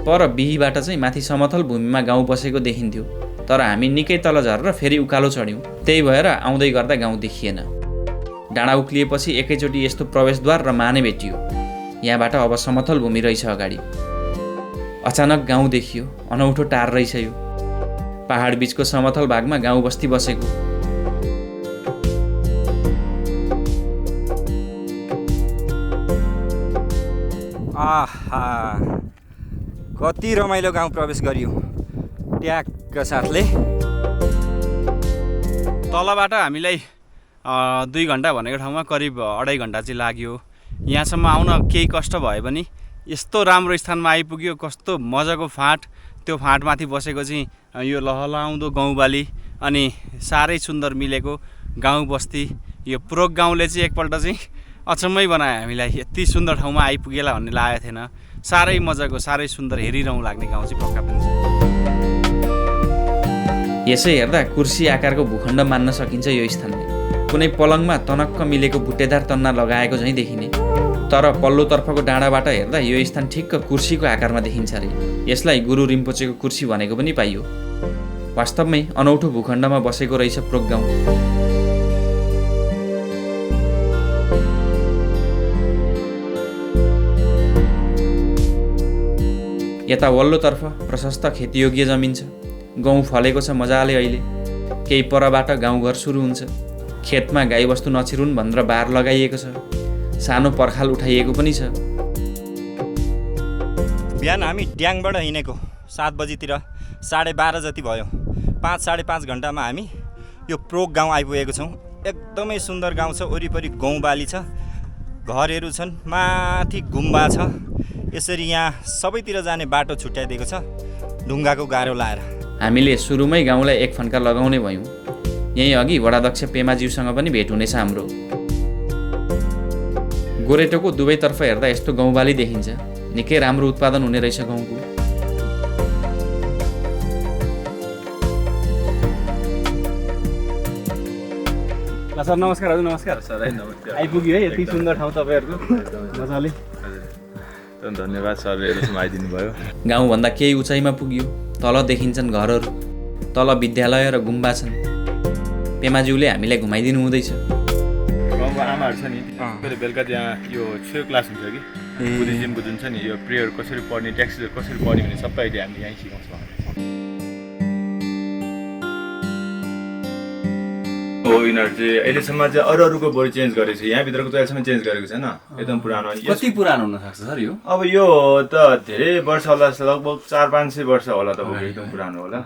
पर बिहीबाट चाहिँ माथि समथल भूमिमा गाउँ बसेको देखिन्थ्यो। तर हामी निकै तल झरेर फेरि उकालो चढ्यौँ। त्यही भएर आउँदै गर्दा गाउँ देखिएन। डाँडा उक्लिएपछि एकैचोटि यस्तो प्रवेशद्वार र माने भेटियो। यहाँबाट अब समथल भूमि रहेछ अगाडि। अचानक गाउँ देखियो। अनौठो टार रहेछ यो। पहाड बीचको समथल भागमा गाउँ बस्ती बसेको। आहा, कति रमाइलो गाउँ प्रवेश गरियो ट्यागका साथले। तलबाट हामीलाई 2 घन्टा भनेको ठाउँमा करिब 2.5 घन्टा चाहिँ लाग्यो। यहाँसम्म आउन केही कष्ट भए पनि यस्तो राम्रो स्थानमा आइपुग्यो। कस्तो मजाको फाँट, त्यो फाँटमाथि बसेको चाहिँ यो लहलाउँदो गाउँबाली अनि साह्रै सुन्दर मिलेको गाउँ बस्ती। यो प्रोक गाउँले चाहिँ एकपल्ट चाहिँ अचम्मै बनायो हामीलाई। यति सुन्दर ठाउँमा आइपुगेला भन्ने लागेको थिएन। साह्रै मजाको, साह्रै सुन्दर, हेरिरहँ लाग्ने गाउँ चाहिँ पक्का पनि छ। यसै हेर्दा कुर्सी आकारको भूखण्ड मान्न सकिन्छ यो स्थानले। कुनै पलङमा तनक्क मिलेको बुट्टेदार तन्ना लगाएको झैँ देखिने। तर पल्लोतर्फको डाँडाबाट हेर्दा यो स्थान ठिक्क कुर्सीको आकारमा देखिन्छ अरे। यसलाई गुरु रिम्पोचेको कुर्सी भनेको पनि पाइयो। वास्तवमै अनौठो भूखण्डमा बसेको रहेछ प्रोक गाउँ। यता वल्लोतर्फ प्रशस्त खेतीयोग्य जमिन छ। गहुँ फलेको छ मजाले अहिले। केही परबाट गाउँघर सुरु हुन्छ। खेतमा गाईबस्तु नछिरुन् भनेर बार लगाइएको छ। सानो पर्खाल उठाइएको पनि छ। बिहान हामी ड्याङबाट हिँडेको 7 बजीतिर 12:30 जति भयो 5-5.5 घन्टामा हामी यो प्रोक गाउँ आइपुगेको छौँ। एकदमै सुन्दर गाउँ छ, वरिपरि गाउँबाली छ, घरहरू छन्, माथि गुम्बा छ। यसरी यहाँ सबैतिर जाने बाटो छुट्याइदिएको छ ढुङ्गाको गाह्रो लाएर। हामीले सुरुमै गाउँलाई एक फन्का लगाउने भयौँ। यहीँ अघि वडाध्यक्ष पेमाज्यूसँग पनि भेट हुनेछ हाम्रो। गोरेटोको दुवैतर्फ हेर्दा यस्तो गाउँबाली देखिन्छ। निकै राम्रो उत्पादन हुने रहेछ गाउँको। सर नमस्कार। हजुर नमस्कार। सर नमस्कार। आइपुग्यो है यति सुन्दर ठाउँ तपाईँहरूको मजाले। धन्यवाद सरले यसमा आइदिनु भयो। गाउँभन्दा केही उचाइमा पुग्यो। तल देखिन्छन् घरहरू, तल विद्यालय र गुम्बा छन्। पेमाज्यूले हामीलाई घुमाइदिनु हुँदैछ। गाउँको आमाहरू छ नि, कहिले बेलुका त्यहाँ यो छेउ क्लास हुन्छ कि बुद्धिज्मको जुन छ नि, यो प्रेयर कसरी पढ्ने, ट्याक्सहरू कसरी पढ्ने भन्ने सबै अहिले हामीले यहीँ सिकाउँछौँ। हो यिनीहरू चाहिँ अहिलेसम्म चाहिँ अरूको बडी चेन्ज गरेको छ, यहाँभित्रको त अहिलेसम्म चेन्ज गरेको छैन। एकदम पुरानो। कति पुरानो हुन सक्छ सर यो? अब यो त धेरै वर्ष होला, लगभग 400-500 वर्ष होला तपाईँको, एकदम पुरानो होला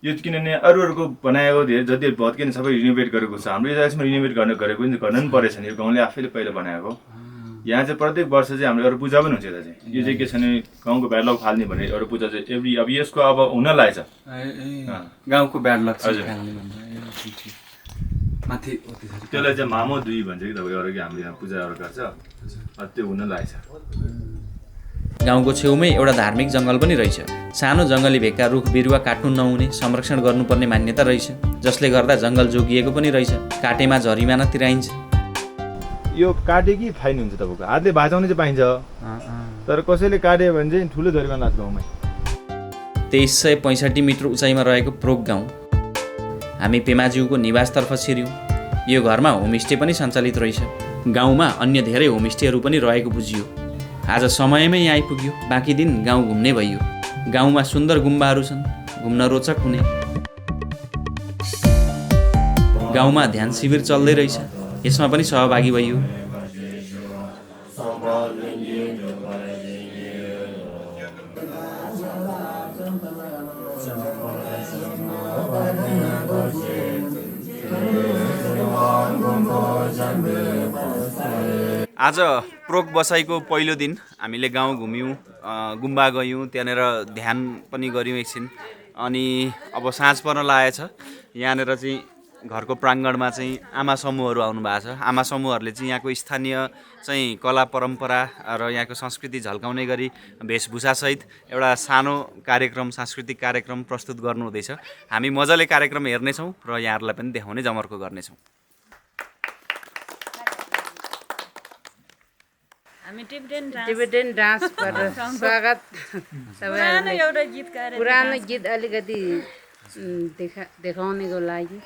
यो। किनभने अरूहरूको बनाएको धेरै जति भत्किने सबै रिनोभेट गरेको छ। हाम्रो यसमा रिनोभेट गर्न पनि परेछ नि, यो गाउँले आफैले पहिला बनाएको। यहाँ चाहिँ प्रत्येक वर्ष चाहिँ हाम्रो अरू पूजा पनि हुन्छ। यता चाहिँ यो चाहिँ के छ भने गाउँको ब्याड लक फाल्ने भन्ने अरू पूजा चाहिँ एभ्री अब यसको अब हुन लागेछ गाउँको ब्याड लक। हजुर त्यसलाई चाहिँ मामो दुई भन्छ कि तपाईँको अरू हाम्रो यहाँ पूजाहरू गर्छ, त्यो हुन लागेछ। गाउँको छेउमै एउटा धार्मिक जङ्गल पनि रहेछ। सानो जङ्गली भेगका रुख बिरुवा काट्नु नहुने, संरक्षण गर्नुपर्ने मान्यता रहेछ, जसले गर्दा जङ्गल जोगिएको पनि रहेछ। काटेमा जरिमाना तिराइन्छ। यो काटे कि फाइन हुन्छ तपाईँको, हातले भाँचाउने चाहिँ पाइन्छ, तर कसैले काट्यो भने चाहिँ ठुलो जरिमाना लाग्छ गाउँमै। 2365 मिटर उचाइमा रहेको प्रोक गाउँ। हामी पेमाज्यूको निवासतर्फ छिर्यौँ। यो घरमा होमस्टे पनि सञ्चालित रहेछ। गाउँमा अन्य धेरै होमस्टेहरू पनि रहेको बुझियो। आज समयमै यहाँ आइपुग्यो। बाँकी दिन गाउँ घुम्ने भइयो। गाउँमा सुन्दर गुम्बाहरू छन्, घुम्न रोचक हुने। गाउँमा ध्यान शिविर चल्दै रहेछ, यसमा पनि सहभागी भइयो। आज प्रोक बसाइको पहिलो दिन हामीले गाउँ घुम्यौँ, गुम्बा गयौँ, त्यहाँनिर ध्यान पनि गऱ्यौँ एकछिन। अनि अब साँझ पर्न लागेछ। यहाँनिर चाहिँ घरको प्राङ्गणमा चाहिँ आमा समूहहरू आउनु भएको छ। आमा समूहहरूले चाहिँ यहाँको स्थानीय चाहिँ कला परम्परा र यहाँको संस्कृति झल्काउने गरी वेशभूषासहित एउटा सानो कार्यक्रम, सांस्कृतिक कार्यक्रम प्रस्तुत गर्नुहुँदैछ। हामी मजाले कार्यक्रम हेर्नेछौँ र यहाँहरूलाई पनि देखाउने जमर्को गर्नेछौँ। हामी टिबेटन डान्स गरेर स्वागत। पुरानो गीत अलिकति देखाउनेको लागि।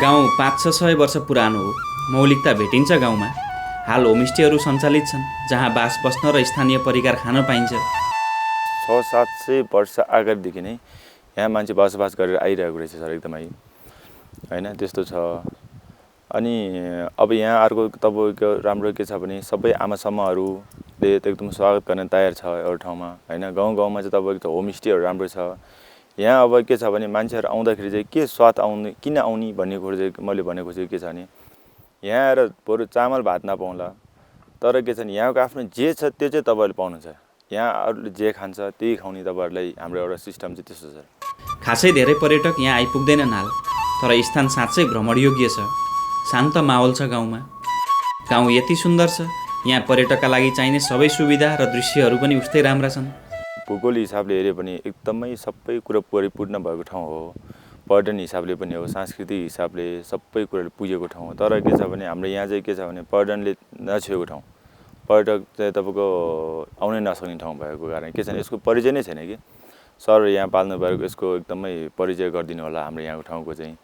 गाउँ 500-600 वर्ष पुरानो हो। मौलिकता भेटिन्छ गाउँमा। हाल होमस्टेहरू सञ्चालित छन् जहाँ बास बस्न र स्थानीय परिकार खान पाइन्छ। 600-700 वर्ष अगाडिदेखि नै यहाँ मान्छे बसोबास गरेर आइरहेको रहेछ सर एकदमै होइन त्यस्तो छ। अनि अब यहाँ अर्को तपाईँको राम्रो के छ भने सबै आमासम्महरूले एकदम स्वागत गर्न तयार छ एउटा ठाउँमा होइन। गाउँमा चाहिँ तपाईँको होमस्टेहरू राम्रो छ। यहाँ अब के छ भने मान्छेहरू आउँदाखेरि चाहिँ के स्वाद आउने किन आउने भन्ने कुरो चाहिँ मैले भनेको चाहिँ के छ भने यहाँ आएर बरु चामल भात नपाउँला तर के छ भने यहाँको आफ्नो जे छ त्यो चाहिँ तपाईँहरूले पाउनुहुन्छ। यहाँ अरूले जे खान्छ त्यही खुवाउने तपाईँहरूलाई हाम्रो एउटा सिस्टम चाहिँ त्यस्तो छ। खासै धेरै पर्यटक यहाँ आइपुग्दैनन् हाल, तर स्थान साँच्चै भ्रमणयोग्य छ। शान्त माहौल छ गाउँमा। गाउँ यति सुन्दर छ, यहाँ पर्यटकका लागि चाहिने सबै सुविधा र दृश्यहरू पनि उस्तै राम्रा छन्। भूगोल हिसाबले हेऱ्यो भने एकदमै सबै कुरा परिपूर्ण भएको ठाउँ हो। पर्यटन हिसाबले पनि हो, सांस्कृतिक हिसाबले सबै कुराले पुगेको ठाउँ हो। तर के छ भने हाम्रो यहाँ चाहिँ के छ भने पर्यटनले नछुएको ठाउँ, पर्यटक चाहिँ तपाईँको आउनै नसक्ने ठाउँ भएको कारण के छ भने यसको परिचय नै छैन कि। सर यहाँ पाल्नु भएको यसको एकदमै परिचय गरिदिनु होला हाम्रो यहाँको ठाउँको चाहिँ।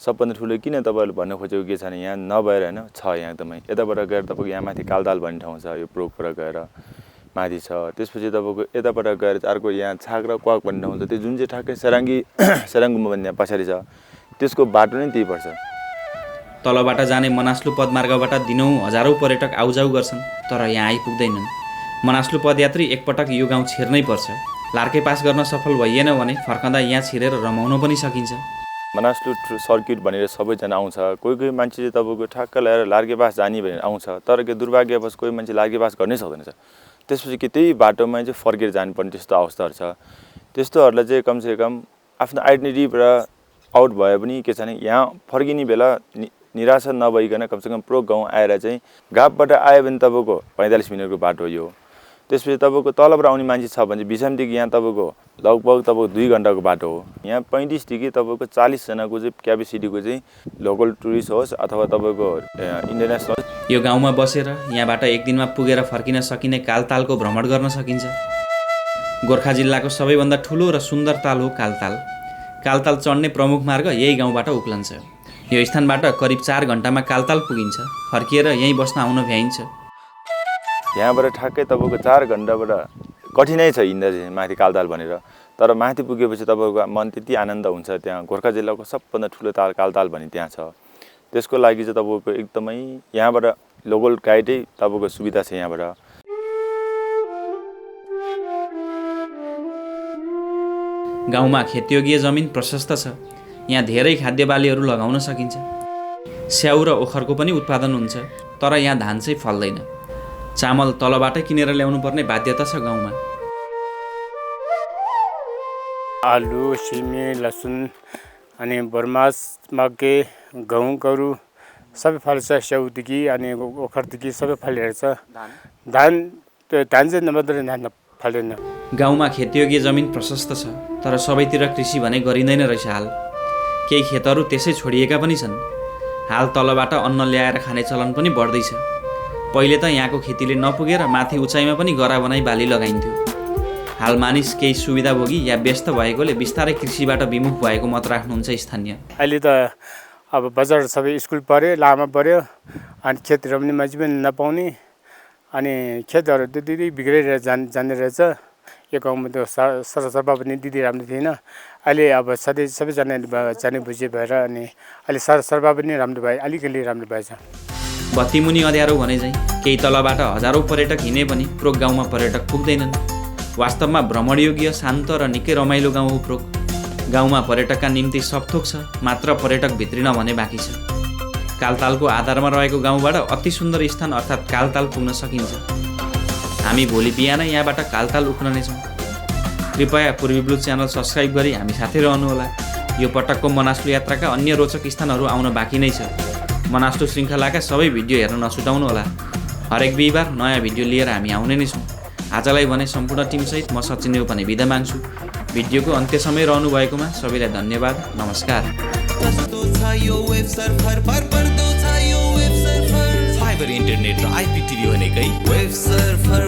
सबभन्दा ठुलो किन तपाईँहरूले भन्न खोजेको के छ भने यहाँ नभएर होइन छ यहाँ एकदमै। यताबाट गएर तपाईँको यहाँ माथि कालताल भन्ने ठाउँ छ, यो प्रोकबाट गएर माथि छ। त्यसपछि तपाईँको यताबाट गएर अर्को यहाँ छाक र क्वाक भन्ने ठाउँ छ, त्यो जुन चाहिँ ठ्याक्कै सेराङ्गुमा भन्ने पछाडि छ, त्यसको बाटो नै त्यही पर्छ। तलबाट जाने मनास्लु पदमार्गबाट दिनौँ हजारौँ पर्यटक आउजाउ गर्छन् तर यहाँ आइपुग्दैनन्। मनास्लु पदयात्री एकपटक यो गाउँ छिर्नै पर्छ। लार्के पास गर्न सफल भइएन भने फर्कँदा यहाँ छिरेर रमाउन पनि सकिन्छ। मनास्लु सर्किट भनेर सबैजना आउँछ। कोही मान्छे चाहिँ तपाईँको ठ्याक्क ल्याएर लार्के पास जाने भनेर आउँछ, तर के दुर्भाग्यवश कोही मान्छे लार्के पास गर्नै सक्दैन छ। त्यसपछि कि त्यही बाटोमा चाहिँ फर्केर जानुपर्ने त्यस्तो अवस्थाहरू छ। त्यस्तोहरूलाई चाहिँ कमसेकम आफ्नो आइडेन्टिटीबाट आउट भए पनि के छ भने यहाँ फर्किने बेला निराशा नभइकन कमसेकम प्रोक गाउँ आएर चाहिँ गापबाट आयो भने तपाईँको 45 मिनटको बाटो हो यो। त्यसपछि तपाईँको तलबाट आउने मान्छे छ भने बिसमदेखि यहाँ तपाईँको लगभग तपाईँको 2 घन्टाको बाटो हो। यहाँ 35 देखि तपाईँको 40 जनाको चाहिँ क्यापेसिटीको चाहिँ लोकल टुरिस्ट होस् अथवा तपाईँको इन्टरनेसनल यो गाउँमा बसेर यहाँबाट एक दिनमा पुगेर फर्किन सकिने कालतालको भ्रमण गर्न सकिन्छ। गोर्खा जिल्लाको सबैभन्दा ठुलो र सुन्दर ताल हो कालताल। कालताल चढ्ने प्रमुख मार्ग यही गाउँबाट उक्लन्छ। यो स्थानबाट करिब 4 घन्टामा कालताल पुगिन्छ। फर्किएर यहीँ बस्न आउन भ्याइन्छ। यहाँबाट ठ्याक्कै तपाईँको 4 घन्टाबाट कठिनाइ छ हिँड्दा चाहिँ माथि कालताल भनेर। तर माथि पुगेपछि तपाईँको मन त्यति आनन्द हुन्छ। त्यहाँ गोर्खा जिल्लाको सबभन्दा ठुलो ताल कालताल भन्ने त्यहाँ छ। त्यसको लागि चाहिँ तपाईँको एकदमै यहाँबाट लोकल गाइडै तपाईँको सुविधा छ यहाँबाट। गाउँमा खेतयोग्य जमिन प्रशस्त छ। यहाँ धेरै खाद्य बालीहरू लगाउन सकिन्छ। स्याउ र ओखरको पनि उत्पादन हुन्छ, तर यहाँ धान चाहिँ फल्दैन। चामल तलबाटै किनेर ल्याउनु पर्ने बाध्यता छ गाउँमा। आलु, सिमी, लसुन अनि बर्मास, मकै, गहुँ, गरु सबै फल्छ। स्याउदेखि अनि ओखरदेखि सबै फलिरहेको छ। धान चाहिँ नभए धान फल्दैन। गाउँमा खेतयोग्य जमिन प्रशस्त छ, तर सबैतिर कृषि भने गरिँदैन रहेछ हाल। केही खेतहरू त्यसै छोडिएका पनि छन्। हाल तलबाट अन्न ल्याएर खाने चलन पनि बढ्दैछ। पहिले त यहाँको खेतीले नपुगेर माथि उचाइमा पनि गरा बनाई बाली लगाइन्थ्यो। हाल मानिस केही सुविधा भोगी या व्यस्त भएकोले बिस्तारै कृषिबाट विमुख भएको मत राख्नुहुन्छ स्थानीय। अहिले त अब बजार सबै स्कुल पऱ्यो, लामा पऱ्यो, अनि खेतहरू पनि मान्छे पनि नपाउने, अनि खेतहरू त्यति बिग्रेर जाने रहेछ। यो गाउँमा त सरसफा पनि दिदी राम्रो थिएन। अहिले अब सबैजना जाने बुझे भएर अनि अहिले सरसफा पनि राम्रो भयो, अलिकति राम्रो भएछ। बत्तीमुनि अँध्यारो भने चाहिँ केही तलबाट हजारौँ पर्यटक हिँडे पनि प्रोक गाउँमा पर्यटक पुग्दैनन्। वास्तवमा भ्रमणयोग्य, शान्त र निकै रमाइलो गाउँ हो प्रोक। गाउँमा पर्यटकका निम्ति सबथोक छ, मात्र पर्यटक भित्रिन भने बाँकी छ। कालतालको आधारमा रहेको गाउँबाट अति सुन्दर स्थान अर्थात् कालताल पुग्न सकिन्छ। हामी भोलि बिहानै यहाँबाट कालताल उक्लनेछौँ। कृपया पूर्वी ब्लू च्यानल सब्सक्राइब गरी हामी साथै रहनुहोला। यो पटकको मनास्लु यात्राका अन्य रोचक स्थानहरू आउन बाँकी नै छ। मनास्लु श्रृङ्खलाका सबै भिडियो हेर्न नछुटाउनुहोला। हरेक बिहिबार नयाँ भिडियो लिएर हामी आउने नै छौँ। आजलाई भने सम्पूर्ण टिमसहित म सचिन देव पनि बिदा माग्छु। भिडियोको अन्त्यसम्म रहनु भएकोमा सबैलाई धन्यवाद। नमस्कार। फाइबर इन्टरनेट र आइपी टिभी भनेकै वेब सर्फर